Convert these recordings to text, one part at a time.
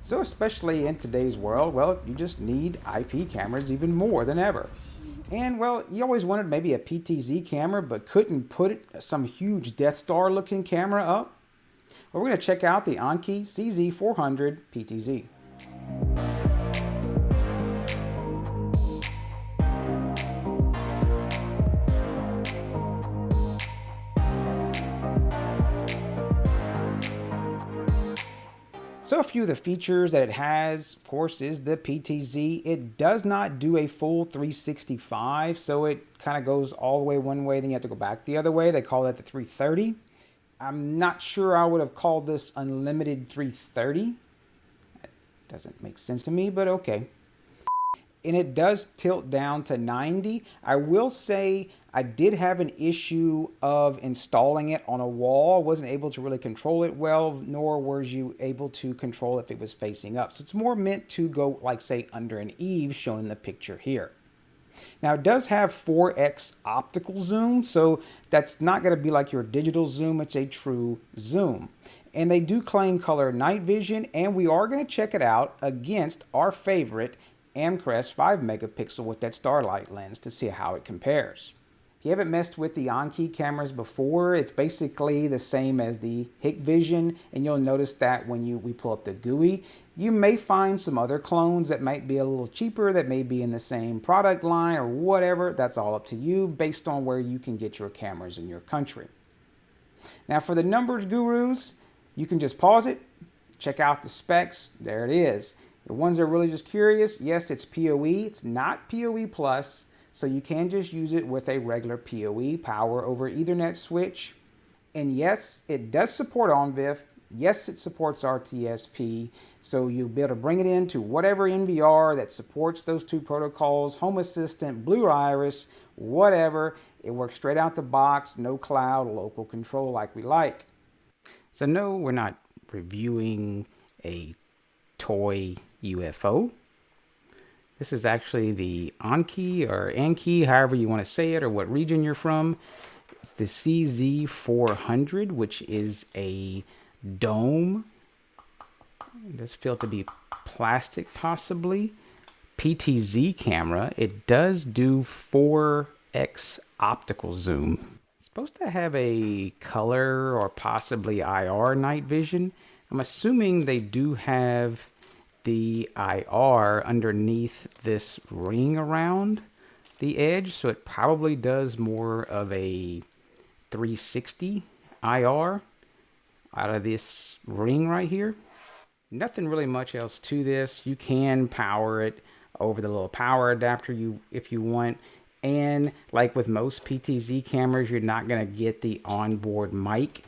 So especially in today's world, well, you just need IP cameras even more than ever. And well, you always wanted maybe a PTZ camera, but couldn't put some huge Death Star looking camera up? Well, we're going to check out the Annke CZ400 PTZ. So a few of the features that it has, of course, is the PTZ. It does not do a full 365, so it kind of goes all the way one way, then you have to go back the other way. They call that the 330. I'm not sure I would have called this unlimited 330. That doesn't make sense to me, but okay. And it does tilt down to 90. I will say I did have an issue of installing it on a wall. I wasn't able to really control it well, nor was you able to control if it was facing up. So it's more meant to go, like, say, under an eave, shown in the picture here. Now it does have 4x optical zoom, so that's not going to be like your digital zoom. It's a true zoom. And they do claim color night vision, and we are going to check it out against our favorite Amcrest 5 megapixel with that starlight lens to see how it compares. If you haven't messed with the Annke cameras before, it's basically the same as the Hikvision, and you'll notice that when we pull up the GUI, you may find some other clones that might be a little cheaper, that may be in the same product line or whatever. That's all up to you based on where you can get your cameras in your country. Now for the numbers gurus, you can just pause it, check out the specs. There it is. The ones that are really just curious, yes, it's PoE. It's not PoE Plus, so you can just use it with a regular PoE power over Ethernet switch. And yes, it does support ONVIF. Yes, it supports RTSP, so you'll be able to bring it into whatever NVR that supports those two protocols, HomeAssistant, BlueIris, whatever. It works straight out the box, no cloud, local control like we like. So no, we're not reviewing a toy UFO. This is actually the Annke or Annke, however you want to say it, or what region you're from. It's the CZ400, which is a dome. It does feel to be plastic, possibly. PTZ camera. It does do 4x optical zoom. It's supposed to have a color or possibly IR night vision. I'm assuming they do have the IR underneath this ring around the edge, so it probably does more of a 360 IR out of this ring right here. Nothing really much else to this. You can power it over the little power adapter if you want. And like with most PTZ cameras, you're not going to get the onboard mic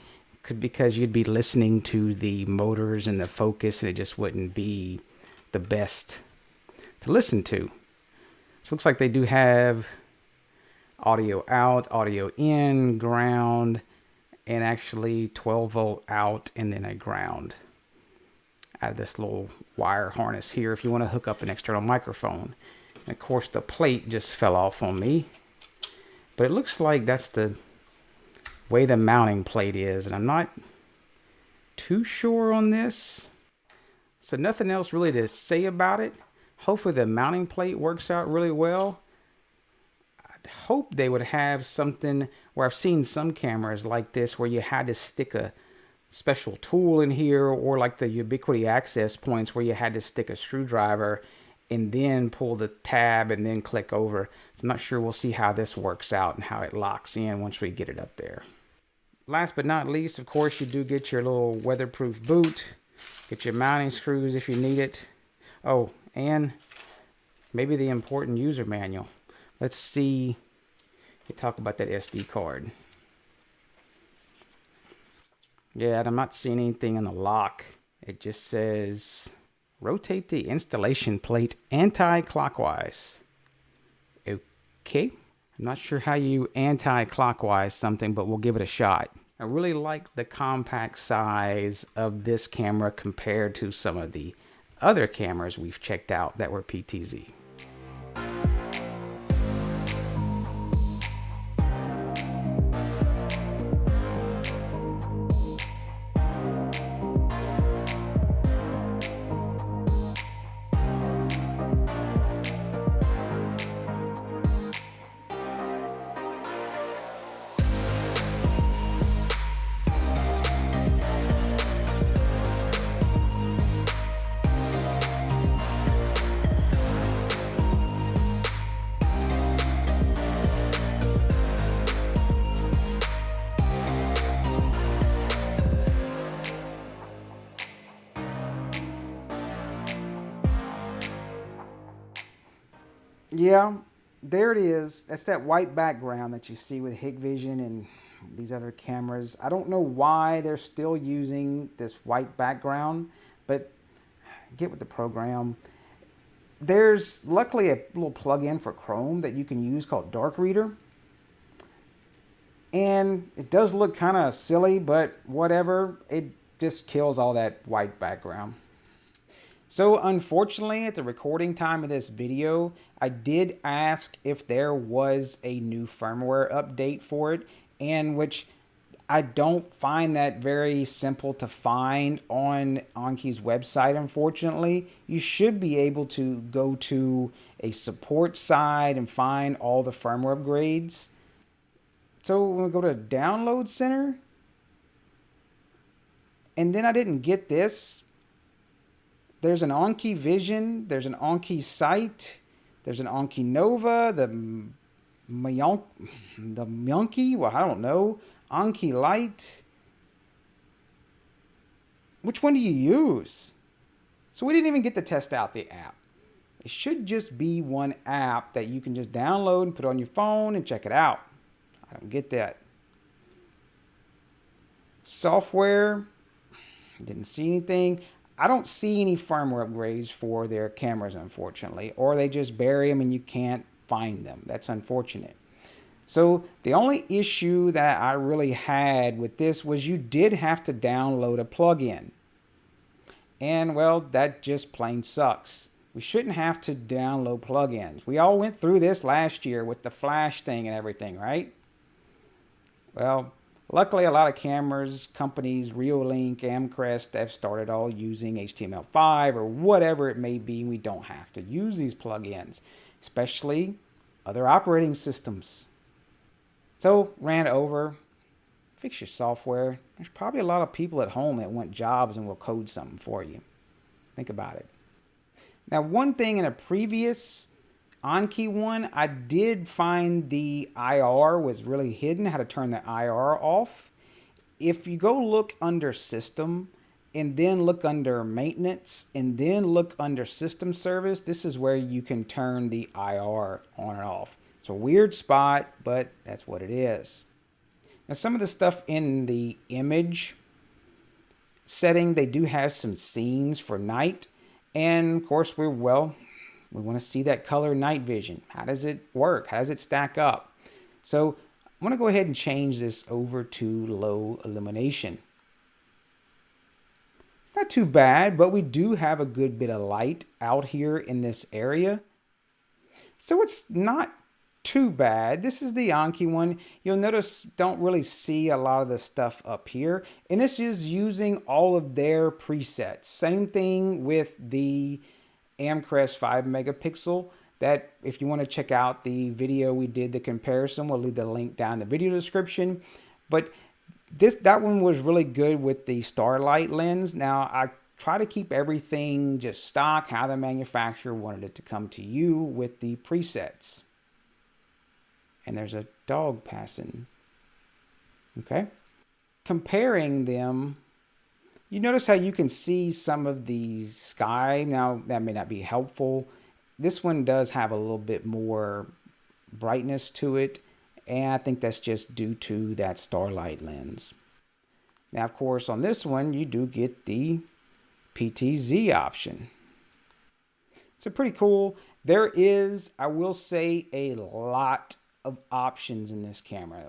because you'd be listening to the motors and the focus, and it just wouldn't be the best to listen to. So it looks like they do have audio out, audio in, ground, and actually 12 volt out, and then a ground out of this little wire harness here if you want to hook up an external microphone. And of course the plate just fell off on me, but it looks like that's the way the mounting plate is, and I'm not too sure on this. So nothing else really to say about it. Hopefully the mounting plate works out really well. I'd hope they would have something where I've seen some cameras like this where you had to stick a special tool in here, or like the Ubiquiti access points where you had to stick a screwdriver and then pull the tab and then click over. So I'm not sure. We'll see how this works out and how it locks in once we get it up there. Last but not least, of course, you do get your little weatherproof boot. Get your mounting screws if you need it. Oh, and maybe the important user manual. Let's see. You talk about that SD card. Yeah, and I'm not seeing anything on the lock. It just says rotate the installation plate anti-clockwise. Okay. I'm not sure how you anti-clockwise something, but we'll give it a shot. I really like the compact size of this camera compared to some of the other cameras we've checked out that were PTZ. Yeah, there it is. That's that white background that you see with Hikvision and these other cameras. I don't know why they're still using this white background, but get with the program. There's luckily a little plug-in for Chrome that you can use called Dark Reader. And it does look kind of silly, but whatever. It just kills all that white background. So unfortunately, at the recording time of this video, I did ask if there was a new firmware update for it, and which I don't find that very simple to find on Annke's website, unfortunately. You should be able to go to a support side and find all the firmware upgrades. So when we go to Download Center, and then I didn't get this. There's an Annke Vision, there's an Annke Sight, there's an Annke Nova, the Myanki, well, I don't know, Annke Light. Which one do you use? So we didn't even get to test out the app. It should just be one app that you can just download and put on your phone and check it out. I don't get that. Software, didn't see anything. I don't see any firmware upgrades for their cameras, unfortunately, or they just bury them and you can't find them. That's unfortunate. So the only issue that I really had with this was you did have to download a plugin. And well, that just plain sucks. We shouldn't have to download plugins. We all went through this last year with the Flash thing and everything, right? Well, luckily, a lot of cameras, companies, Reolink, Amcrest, have started all using HTML5 or whatever it may be. We don't have to use these plugins, especially other operating systems. So, ran over, fix your software. There's probably a lot of people at home that want jobs and will code something for you. Think about it. Now, one thing in a previous Annke one, I did find the IR was really hidden, how to turn the IR off. If you go look under System and then look under Maintenance and then look under System Service, this is where you can turn the IR on and off. It's a weird spot, but that's what it is. Now, some of the stuff in the image setting, they do have some scenes for night. And of course, we want to see that color night vision. How does it work? How does it stack up? So I'm going to go ahead and change this over to low illumination. It's not too bad, but we do have a good bit of light out here in this area. So it's not too bad. This is the Annke one. You'll notice don't really see a lot of the stuff up here. And this is using all of their presets. Same thing with the Amcrest 5 megapixel. That if you want to check out the video we did the comparison, we'll leave the link down in the video description. But that one was really good with the Starlight lens. Now I try to keep everything just stock, how the manufacturer wanted it to come to you with the presets. And there's a dog passing. Okay. Comparing them, you notice how you can see some of the sky. Now, that may not be helpful. This one does have a little bit more brightness to it. And I think that's just due to that Starlight lens. Now, of course, on this one, you do get the PTZ option. So pretty cool. There is, I will say, a lot of options in this camera.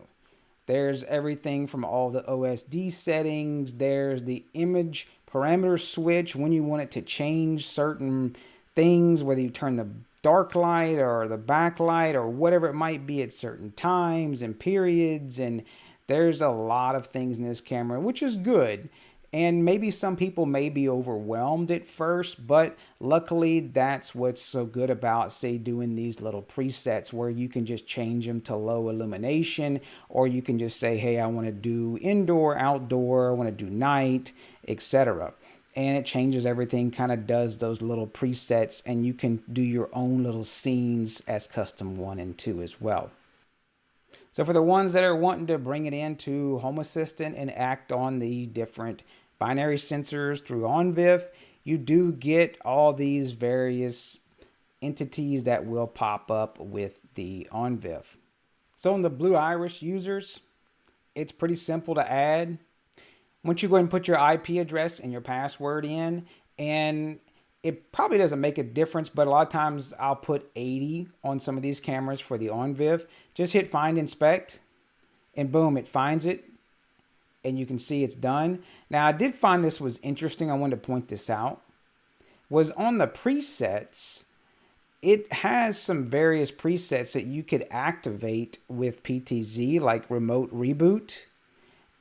There's everything from all the OSD settings. There's the image parameter switch when you want it to change certain things, whether you turn the dark light or the backlight or whatever it might be at certain times and periods. And there's a lot of things in this camera, which is good. And maybe some people may be overwhelmed at first, but luckily that's what's so good about, say, doing these little presets where you can just change them to low illumination, or you can just say, hey, I want to do indoor, outdoor, I want to do night, etc. And it changes everything, kind of does those little presets, and you can do your own little scenes as custom 1 and 2 as well. So for the ones that are wanting to bring it into HomeAssistant and act on the different binary sensors through ONVIF, you do get all these various entities that will pop up with the ONVIF. So on the BlueIris users, it's pretty simple to add. Once you go ahead and put your IP address and your password in, and it probably doesn't make a difference, but a lot of times I'll put 80 on some of these cameras for the ONVIF. Just hit find inspect and boom, it finds it and you can see it's done. Now I did find this was interesting. I wanted to point this out. Was on the presets, it has some various presets that you could activate with PTZ, like remote reboot.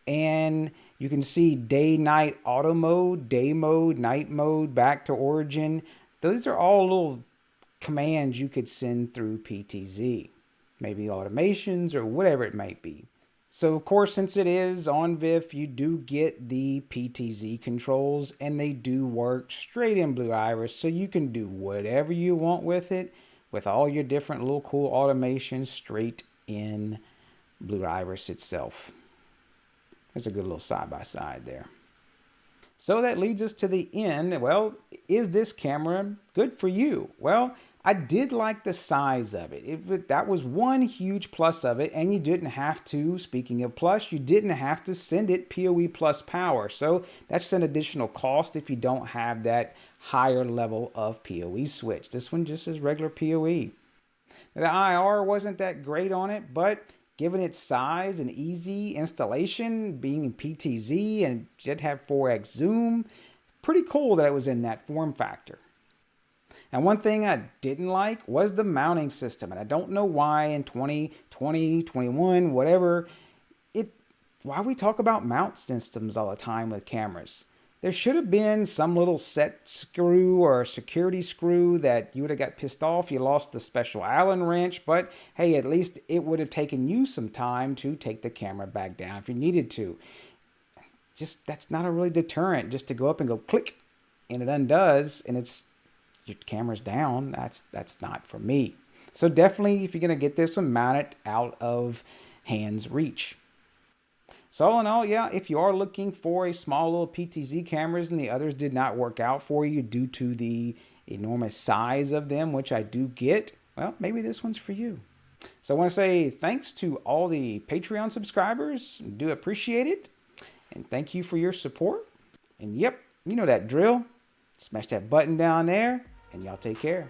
And you can see day, night, auto mode, day mode, night mode, back to origin. Those are all little commands you could send through PTZ. Maybe automations or whatever it might be. So of course, since it is ONVIF, you do get the PTZ controls and they do work straight in BlueIris. So you can do whatever you want with it, with all your different little cool automations straight in BlueIris itself. That's a good little side-by-side there. So that leads us to the end. Well, is this camera good for you? Well, I did like the size of it. That was one huge plus of it, and you didn't have to, speaking of plus, you didn't have to send it PoE plus power. So that's an additional cost if you don't have that higher level of PoE switch. This one just is regular PoE. The IR wasn't that great on it, but given its size and easy installation, being in PTZ and did have 4x zoom, pretty cool that it was in that form factor. And one thing I didn't like was the mounting system. And I don't know why in 2020, 21, whatever, why we talk about mount systems all the time with cameras. There should have been some little set screw or security screw that you would have got pissed off. You lost the special Allen wrench, but hey, at least it would have taken you some time to take the camera back down if you needed to. Just, that's not a really deterrent, just to go up and go click and it undoes and your camera's down. That's not for me. So definitely, if you're going to get this one, mount it out of hand's reach. So all in all, yeah, if you are looking for a small little PTZ cameras and the others did not work out for you due to the enormous size of them, which I do get, well, maybe this one's for you. So I want to say thanks to all the Patreon subscribers. I do appreciate it. And thank you for your support. And yep, you know that drill. Smash that button down there and y'all take care.